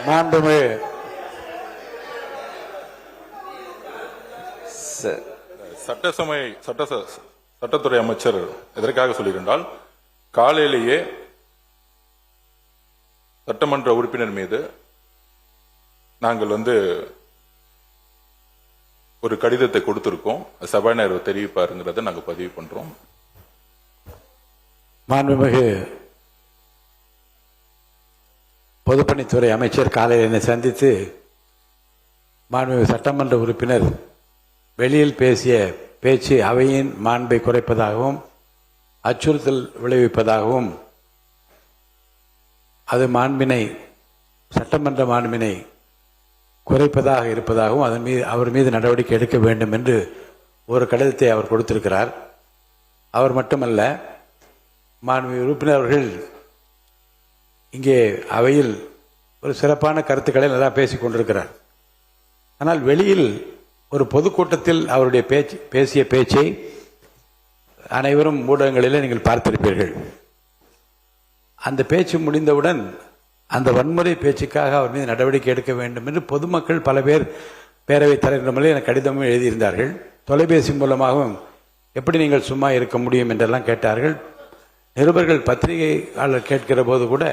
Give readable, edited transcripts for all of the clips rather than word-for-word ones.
மாண்புமிகு சட்டத்துறை அமைச்சர் எதற்காக சொல்லியிருந்தால், காலையிலேயே சட்டமன்ற உறுப்பினர் மீது நாங்கள் ஒரு கடிதத்தை கொடுத்திருக்கோம். சபாநாயகர் தெரிவிப்பாருங்கிறத நாங்கள் பதிவு பண்றோம். மாண்புமிகு பொதுப்பணித்துறை அமைச்சர் காலையில் என்னை சந்தித்து, மாண்புமிகு சட்டமன்ற உறுப்பினர் வெளியில் பேசிய பேச்சு அவையின் மாண்பை குறைப்பதாகவும் அச்சுறுத்தல் விளைவிப்பதாகவும், அது சட்டமன்ற மாண்பினை குறைப்பதாக இருப்பதாகவும் அவர் மீது நடவடிக்கை எடுக்க வேண்டும் என்று ஒரு கடிதத்தை அவர் கொடுத்திருக்கிறார். அவர் மட்டுமல்ல, மாண்புமிகு உறுப்பினர் அவர்கள் இங்கே அவையில் ஒரு சிறப்பான கருத்துக்களை நல்லா பேசிக் கொண்டிருக்கிறார். ஆனால் வெளியில் ஒரு பொதுக்கூட்டத்தில் அவருடைய பேசிய பேச்சை அனைவரும் ஊடகங்களில் நீங்கள் பார்த்திருப்பீர்கள். அந்த பேச்சு முடிந்தவுடன் அந்த வன்முறை பேச்சுக்காக அவர் மீது நடவடிக்கை எடுக்க வேண்டும் என்று பொதுமக்கள் பல பேர் பேரவைத் தலைவரிடமே எனக்கு கடிதமும் எழுதியிருந்தார்கள். தொலைபேசி மூலமாகவும் எப்படி நீங்கள் சும்மா இருக்க முடியும் என்றெல்லாம் கேட்டார்கள். நிருபர்கள் பத்திரிகையாளர் கேட்கிற போது கூட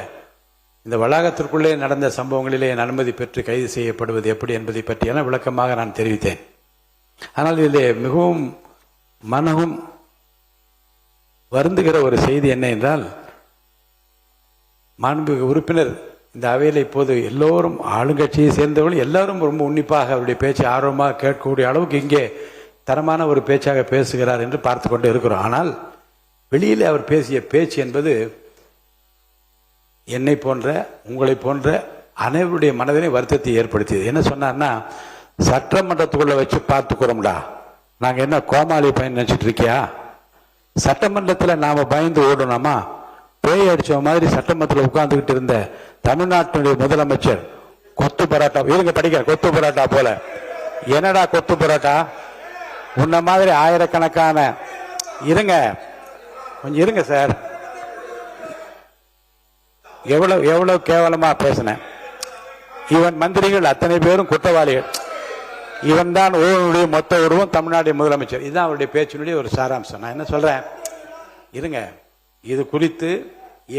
இந்த வளாகத்திற்குள்ளே நடந்த சம்பவங்களிலே என் அனுமதி பெற்று கைது செய்யப்படுவது எப்படி என்பதை பற்றியெல்லாம் விளக்கமாக நான் தெரிவித்தேன். ஆனால் இதில் மிகவும் மனமும் வருந்துகிற ஒரு செய்தி என்ன என்றால், மாண்புமிகு உறுப்பினர் இந்த அவையில் இப்போது எல்லோரும் ஆளுங்கட்சியை சேர்ந்தவர்கள் எல்லாரும் ரொம்ப உன்னிப்பாக அவருடைய பேச்சை ஆர்வமாக கேட்கக்கூடிய அளவுக்கு இங்கே தரமான ஒரு பேச்சாக பேசுகிறார் என்று பார்த்து கொண்டு இருக்கிறோம். ஆனால் வெளியிலே அவர் பேசிய பேச்சு என்பது என்னை போன்ற உங்களை போன்ற அனைவருடைய மனதினை வருத்தத்தை ஏற்படுத்தியது. என்ன சொன்னார்னா, சட்டமன்றத்துக்குள்ள வச்சு பார்த்துக்கிறோம்டா, நாங்கள் என்ன கோமாளி பயன் நினைச்சிட்டு இருக்கியா? சட்டமன்றத்தில் நாம பயந்து ஓடணுமா? பேய் அடிச்ச மாதிரி சட்டமன்றத்தில் உட்கார்ந்துகிட்டு இருந்த தமிழ்நாட்டினுடைய முதலமைச்சர் கொத்து பரோட்டா கொத்து பரோட்டா போல. என்னடா கொத்து பரோட்டா? உன்ன மாதிரி ஆயிரக்கணக்கான கொஞ்சம் இருங்க சார், எவ்வளவு கேவலமா பேசினேன். இவன் மந்திரிகள் அத்தனை பேரும் குற்றவாளிகள், இவன் தான் ஊழலுடைய மொத்த உருவம் தமிழ்நாடு முதலமைச்சர். இதுதான் அவருடைய பேச்சினுடைய ஒரு சாராம்சம். நான் என்ன சொல்றேன், இருங்க, இது குறித்து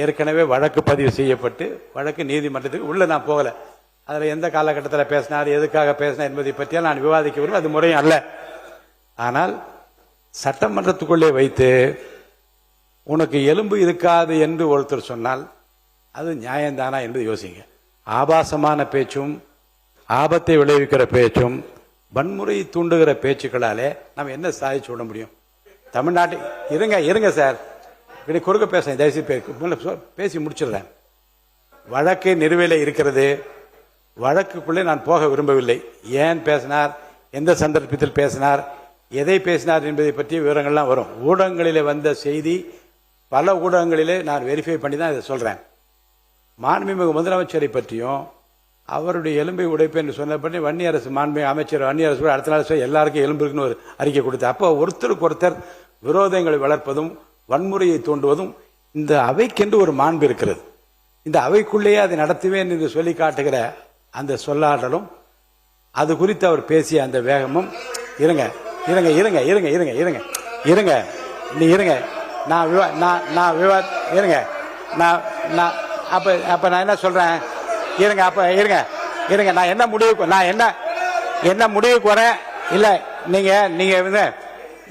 ஏற்கனவே வழக்கு பதிவு செய்யப்பட்டு வழக்கு நீதிமன்றத்துக்கு உள்ள நான் போகல. அதில் எந்த காலகட்டத்தில் பேசினார், எதுக்காக பேசினார் என்பதை பற்றியால் நான் விவாதிக்க விரும்ப, அது முறையும் அல்ல. ஆனால் சட்டமன்றத்துக்குள்ளே வைத்து உனக்கு எலும்பு இருக்காது என்று ஒருத்தர் சொன்னால் அது நியாயம்தானா என்பது யோசிங்க. ஆபாசமான பேச்சும் ஆபத்தை விளைவிக்கிற பேச்சும் வன்முறையை தூண்டுகிற பேச்சுக்களாலே நம்ம என்ன சாதிச்சு விட முடியும்? தமிழ்நாட்டை இருங்க சார், இப்படி குறுக்க பேச தயவுசெய்து பேசி முடிச்சிடுறேன். வழக்கு நிலுவையில் இருக்கிறது. வழக்குக்குள்ளே நான் போக விரும்பவில்லை. ஏன் பேசினார், எந்த சந்தர்ப்பத்தில் பேசினார், எதை பேசினார் என்பதை பற்றிய விவரங்கள்லாம் வரும். ஊடகங்களிலே வந்த செய்தி பல ஊடகங்களிலே நான் வெரிஃபை பண்ணி தான் இதை சொல்றேன். மாண்புமிகு முதலமைச்சரை பற்றியும் அவருடைய எலும்பை உடைப்பு என்று சொன்னபடி வன்னியரசு மாண்புமிகு அமைச்சர் வன்னியரசு கூட அடுத்த நாள் எல்லாருக்கும் எலும்பு இருக்குன்னு ஒரு அறிக்கை கொடுத்தார். அப்போ ஒருத்தருக்கு ஒருத்தர் விரோதங்களை வளர்ப்பதும் வன்முறையை தூண்டுவதும் இந்த அவைக்கென்று ஒரு மாண்பு இருக்கிறது. இந்த அவைக்குள்ளேயே அதை நடத்துவேன் என்று சொல்லி காட்டுகிற அந்த சொல்லாடலும், அது குறித்து அவர் பேசிய அந்த வேகமும். இருங்க அப்ப நான் என்ன சொல்றேன், நான் என்ன முடிவுக்கு வரேன் இல்ல, நீங்க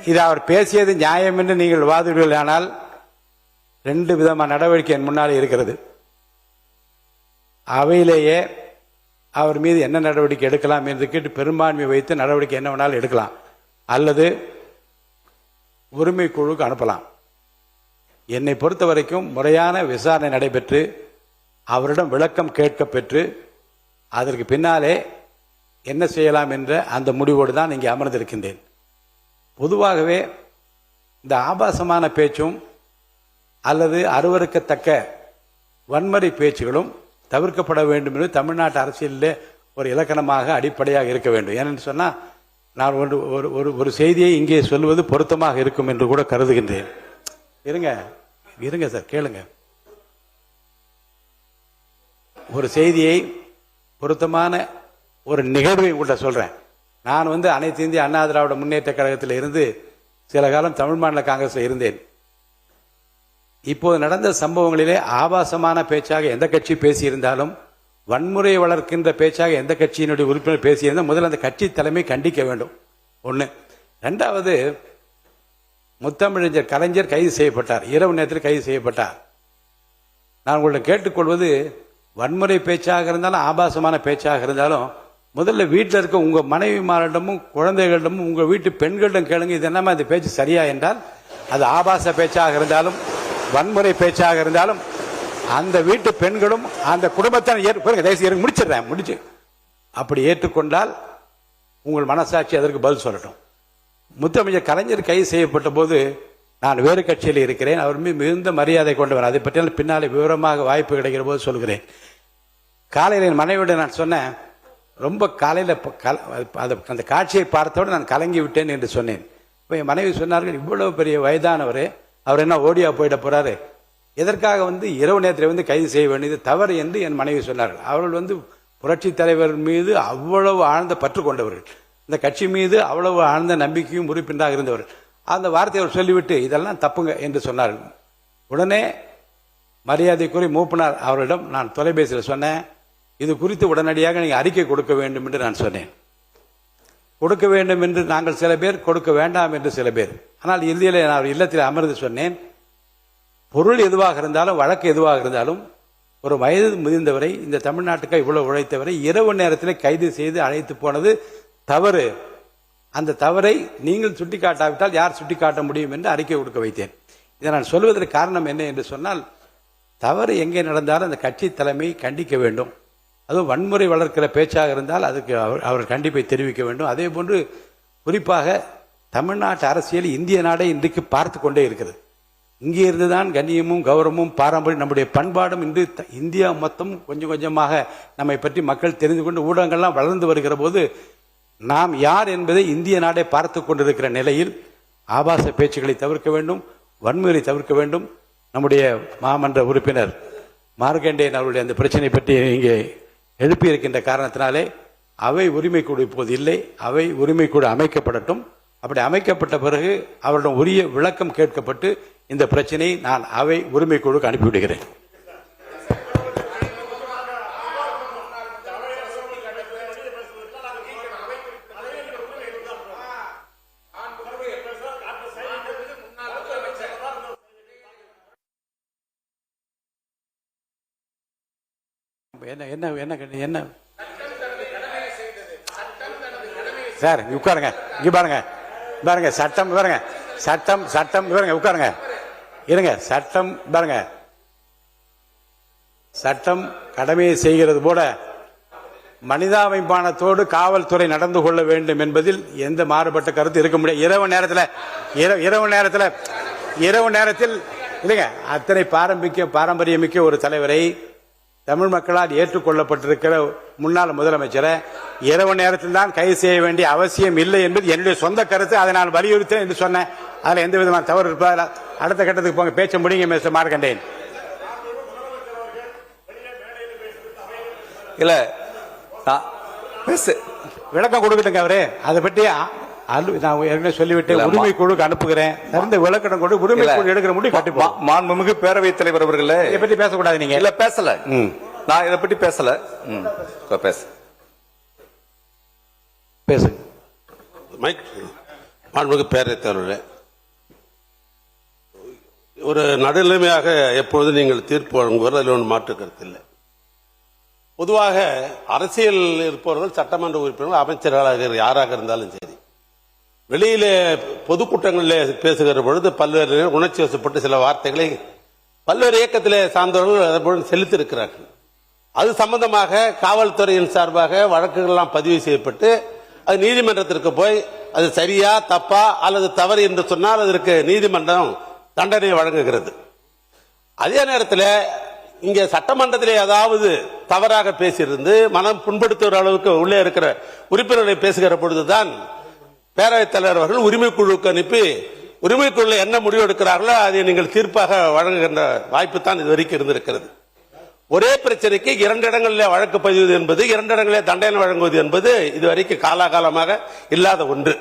இது அவர் பேசியது நியாயம் என்று நீங்கள் வாதிடுவீர்கள். ஆனால் ரெண்டு விதமான நடவடிக்கை என் முன்னாலே இருக்கிறது. அவையிலேயே அவர் மீது என்ன நடவடிக்கை எடுக்கலாம் என்று கேட்டு பெரும்பான்மை வைத்து நடவடிக்கை என்ன வேணாலும் எடுக்கலாம், அல்லது உரிமை குழுவுக்கு அனுப்பலாம். என்னை பொறுத்த வரைக்கும் முறையான விசாரணை நடைபெற்று அவரிடம் விளக்கம் கேட்க பெற்று அதற்கு பின்னாலே என்ன செய்யலாம் என்ற அந்த முடிவோடு தான் இங்கே அமர்ந்திருக்கின்றேன். பொதுவாகவே இந்த ஆபாசமான பேச்சும் அல்லது அருவருக்கத்தக்க வன்முறை பேச்சுகளும் தவிர்க்கப்பட வேண்டும் என்று தமிழ்நாட்டு அரசியலில் ஒரு இலக்கணமாக அடிப்படையாக இருக்க வேண்டும். ஏனென்று சொன்னால் நான் ஒரு செய்தியை இங்கே சொல்வது பொருத்தமாக இருக்கும் என்று கூட கருதுகின்றேன். இருங்க சார், கேளுங்க. ஒரு செய்தியை பொருத்தமான ஒரு நிகழ்வை உங்கள்கிட்ட சொல்றேன். நான் அனைத்து இந்திய அண்ணா திராவிட முன்னேற்ற கழகத்தில் இருந்து சில காலம் தமிழ் மாநில காங்கிரஸில் இருந்தேன். இப்போது நடந்த சம்பவங்களிலே ஆபாசமான பேச்சாக எந்த கட்சி பேசியிருந்தாலும், வன்முறையை வளர்க்கின்ற பேச்சாக எந்த கட்சியினுடைய உறுப்பினர் பேசியிருந்தால் முதல்ல அந்த கட்சி தலைமை கண்டிக்க வேண்டும். ஒன்று. ரெண்டாவது, முத்தமிழறிஞர் கலைஞர் கைது செய்யப்பட்டார், இரவு நேரத்தில் கைது செய்யப்பட்டார். நான் உங்களை கேட்டுக்கொள்வது, வன்முறை பேச்சாக இருந்தாலும் ஆபாசமான பேச்சாக இருந்தாலும் முதல்ல வீட்டில் இருக்க உங்க மனைவிமாரிடமும் குழந்தைகளிடமும் உங்க வீட்டு பெண்களிடம் கேளுங்க, இது என்னமா இந்த பேச்சு சரியா என்றால், அது ஆபாச பேச்சாக இருந்தாலும் வன்முறை பேச்சாக இருந்தாலும் அந்த வீட்டு பெண்களும் அந்த குடும்பத்தை முடிச்சு அப்படி ஏற்றுக்கொண்டால் உங்கள் மனசாட்சி அதற்கு பதில் சொல்லட்டும். முத்தமிழர் கலைஞர் கைது செய்யப்பட்ட போது நான் வேறு கட்சியில் இருக்கிறேன். அவர் மீது மிகுந்த மரியாதை கொண்டவர். அதை பற்றி பின்னாலே விவரமாக வாய்ப்பு கிடைக்கிற போது சொல்கிறேன். காலையில் என் மனைவியுடன் நான் சொன்னேன், ரொம்ப காலையில் அந்த காட்சியை பார்த்தோடு நான் கலங்கி விட்டேன் என்று சொன்னேன். இப்போ என் மனைவி சொன்னார்கள், இவ்வளவு பெரிய வயதானவர், அவர் என்ன ஓடியா போயிட போறாரு, எதற்காக இரவு நேரத்தில் கைது செய்ய வேண்டியது தவறு என்று என் மனைவி சொன்னார்கள். அவர்கள் புரட்சி தலைவர் மீது அவ்வளவு ஆழ்ந்த பற்று கொண்டவர்கள், இந்த கட்சி மீது அவ்வளவு ஆழ்ந்த நம்பிக்கையும் உறுப்பினராக இருந்தவர்கள். அந்த வார்த்தையை அவர் சொல்லிவிட்டு இதெல்லாம் தப்புங்க என்று சொன்னார்கள். உடனே மரியாதைக்குரிய மூப்பனார் அவரிடம் நான் தொலைபேசியில் சொன்னேன், இது குறித்து உடனடியாக நீங்கள் அறிக்கை கொடுக்க வேண்டும் என்று நான் சொன்னேன். கொடுக்க வேண்டும் என்று நாங்கள் சில பேர், கொடுக்க வேண்டாம் என்று சில பேர். ஆனால் இறுதியில் நான் இல்லத்தில் அமர்ந்து சொன்னேன், பொருள் எதுவாக இருந்தாலும் வழக்கு எதுவாக இருந்தாலும் ஒரு வயது முதிர்ந்தவரை, இந்த தமிழ்நாட்டுக்கு இவ்வளவு உழைத்தவரை இரவு நேரத்தில் கைது செய்து அழைத்து போனது தவறு. அந்த தவறை நீங்கள் சுட்டிக்காட்டாவிட்டால் யார் சுட்டிக்காட்ட முடியும் என்று அறிக்கை கொடுக்க வைத்தேன். இதை நான் சொல்வதற்கு காரணம் என்ன என்று சொன்னால், தவறு எங்கே நடந்தாலும் அந்த கட்சி தலைமை கண்டிக்க வேண்டும். அதுவும் வன்முறை வளர்க்கிற பேச்சாக இருந்தால் அதுக்கு அவர் கண்டிப்பை தெரிவிக்க வேண்டும். அதே போன்று குறிப்பாக தமிழ்நாட்டு அரசியல் இந்திய நாடே இன்றைக்கு பார்த்து கொண்டே இருக்கிறது. இங்கே இருந்துதான் கண்ணியமும் கௌரவமும் பாரம்பரியம் நம்முடைய பண்பாடும் இன்று இந்தியா மொத்தம் கொஞ்சம் கொஞ்சமாக நம்மை பற்றி மக்கள் தெரிந்து கொண்டு ஊடகங்கள்லாம் வளர்ந்து வருகிற போது நாம் யார் என்பதை இந்திய நாடே பார்த்து கொண்டிருக்கிற நிலையில் ஆபாச பேச்சுக்களை தவிர்க்க வேண்டும், வன்முறை தவிர்க்க வேண்டும். நம்முடைய மாமன்ற உறுப்பினர் மார்கண்டேயன் அவருடைய அந்த பிரச்சனை பற்றி இங்கே எழுப்பியிருக்கின்ற காரணத்தினாலே அவை உரிமை குழு இப்போது இல்லை, அவை உரிமை குழு அமைக்கப்படட்டும். அப்படி அமைக்கப்பட்ட பிறகு அவரிடம் உரிய விளக்கம் கேட்கப்பட்டு இந்த பிரச்சனையை நான் அவை உரிமை குழுக்கு அனுப்பிவிடுகிறேன். என்ன என்ன என்ன என்ன சார், உட்காருங்க, இங்க பாருங்க பாருங்க, சட்டம் பாருங்க, சட்டம் சட்டம் பாருங்க, உட்காருங்க, இருங்க, சட்டம் பாருங்க, சட்டம் கடமையை செய்கிறது போல மனிதாபிமானத்தோடு காவல்துறை நடந்து கொள்ள வேண்டும் என்பதில் எந்த மாறுபட்ட கருத்து இருக்க முடியாது. இரவு நேரத்தில் இல்லைங்க, அத்தனை பாரம்பரியமிக்க ஒரு தலைவரை, தமிழ் மக்களால் ஏற்றுக்கொள்ளப்பட்டிருக்கிற முன்னாள் முதலமைச்சரை இரவு நேரத்தில் தான் கைது செய்ய வேண்டிய அவசியம் இல்லை என்பது என்னுடைய சொந்த கருத்து. அதை நான் வலியுறுத்தேன் என்று சொன்னேன். அதில் எந்த விதமான தவறு இருப்பதில்லை. அடுத்த கட்டத்துக்கு போங்க, பேச்ச முடியுங்க மிஸ்டர் மார்கண்டேயன். இல்ல விளக்கம் கொடுக்கட்டுங்க அவரு. அதை பற்றி நான் ஏற்கனவே சொல்லிவிட்டேன், உரிமை குழுக்கு அனுப்புகிறேன். விளக்கம் கொண்டு உரிமை குழு எடுக்கிற முடியும் கட்டுப்பா. மாண்புமிகு பேரவைத் தலைவர் அவர்களே, இதை பற்றி பேசக்கூடாது. நீங்க இல்ல பேசல, நான் இதை பற்றி பேசல. பேசுங்க. மாண்புமிகு பேரவைத் தலைவர்களே, ஒரு நடுநிலைமையாக எப்பொழுது நீங்கள் தீர்ப்பு வழங்குவது அதில் ஒன்று மாற்று கருத்து இல்லை. பொதுவாக அரசியல் இருப்பவர்கள், சட்டமன்ற உறுப்பினர்கள், அமைச்சர்களாக யாராக இருந்தாலும் சரி, வெளியிலே பொதுக்கூட்டங்களில் பேசுகிற பொழுது பல்வேறு உணர்ச்சி வசப்பட்டு சில வார்த்தைகளை பல்வேறு இயக்கத்திலே சார்ந்தவர்கள் அதன்போது செலுத்தியிருக்கிறார்கள். அது சம்பந்தமாக காவல்துறையின் சார்பாக வழக்குகள்லாம் பதிவு செய்யப்பட்டு அது நீதிமன்றத்திற்கு போய் அது சரியா தப்பா அல்லது தவறு என்று சொன்னால் அதற்கு நீதிமன்றம் தண்டனை வழங்குகிறது. அதே நேரத்தில் இங்கே சட்டமன்றத்திலே ஏதாவது தவறாக பேசியிருந்து மனம் புண்படுத்துகிற அளவுக்கு உள்ளே இருக்கிற உறுப்பினர்களை பேசுகிற பொழுதுதான் பேரவைத் தலைவர் அவர்கள் உரிமை குழுவுக்கு அனுப்பி உரிமை குழுவில் என்ன முடிவு எடுக்கிறார்களோ அதை நீங்கள் தீர்ப்பாக வழங்குகின்ற வாய்ப்பு தான் இதுவரைக்கும் இருந்திருக்கிறது. ஒரே பிரச்சனைக்கு 2 இடங்களில் வழக்கு பதிவது என்பது 2 இடங்களில் தண்டனை வழங்குவது என்பது இதுவரைக்கும் காலாகாலமாக இல்லாத ஒன்று.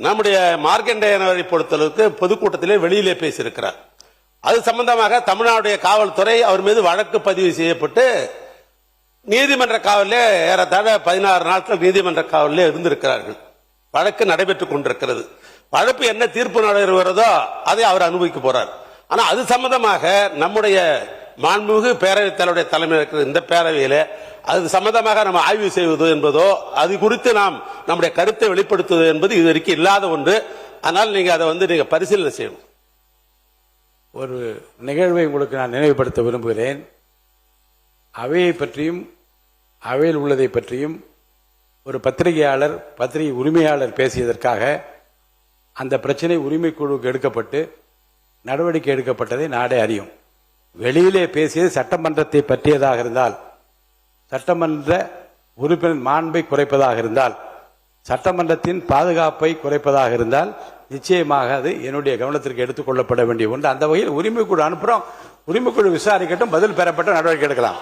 நம்முடைய மார்க்கண்டேயனை பொறுத்தளவுக்கு பொதுக்கூட்டத்திலே வெளியிலே பேசியிருக்கிறார். அது சம்பந்தமாக தமிழ்நாடுடைய காவல்துறை அவர் மீது வழக்கு பதிவு செய்யப்பட்டு நீதிமன்ற காவலிலே ஏறத்தாழ 16 நாட்கள் நீதிமன்ற காவலிலே இருந்திருக்கிறார்கள். வழக்கு நடைபெற்றுக் கொண்டிருக்கிறது. வழக்கு என்ன தீர்ப்பு நடைபெறுகிறதோ அதை அவர் அனுபவிக்க போறார். ஆனா அது சம்பந்தமாக நம்முடைய மாண்புமிகு பேரவைத் தலைவருடைய தலைமையில் இருக்கிற இந்த பேரவையில அது சம்பந்தமாக நம்ம ஆய்வு செய்வது என்பதோ அது குறித்து நாம் நம்முடைய கருத்தை வெளிப்படுத்துவது என்பது இதுவரைக்கும் இல்லாத ஒன்று. ஆனால் நீங்க அதை நீங்க பரிசீலனை செய்யணும். ஒரு நிகழ்வை உங்களுக்கு நான் நினைவுபடுத்த விரும்புகிறேன். அவையை பற்றியும் அவையில் உள்ளதை பற்றியும் ஒரு பத்திரிகையாளர் பத்திரிகை உரிமையாளர் பேசியதற்காக அந்த பிரச்சனை உரிமை குழுவுக்கு எடுக்கப்பட்டு நடவடிக்கை எடுக்கப்பட்டதை நாடே அறியும். வெளியிலே பேசியது சட்டமன்றத்தை பற்றியதாக இருந்தால், சட்டமன்ற உறுப்பினர் மாண்பை குறைப்பதாக இருந்தால், சட்டமன்றத்தின் பாதுகாப்பை குறைப்பதாக இருந்தால் நிச்சயமாக அது என்னுடைய கவனத்திற்கு எடுத்துக் கொள்ளப்பட வேண்டிய ஒன்று. அந்த வகையில் உரிமைக்குழு அனுப்புறோம், உரிமைக்குழு விசாரிக்கட்டும், பதில் பெறப்பட்ட நடவடிக்கை எடுக்கலாம்.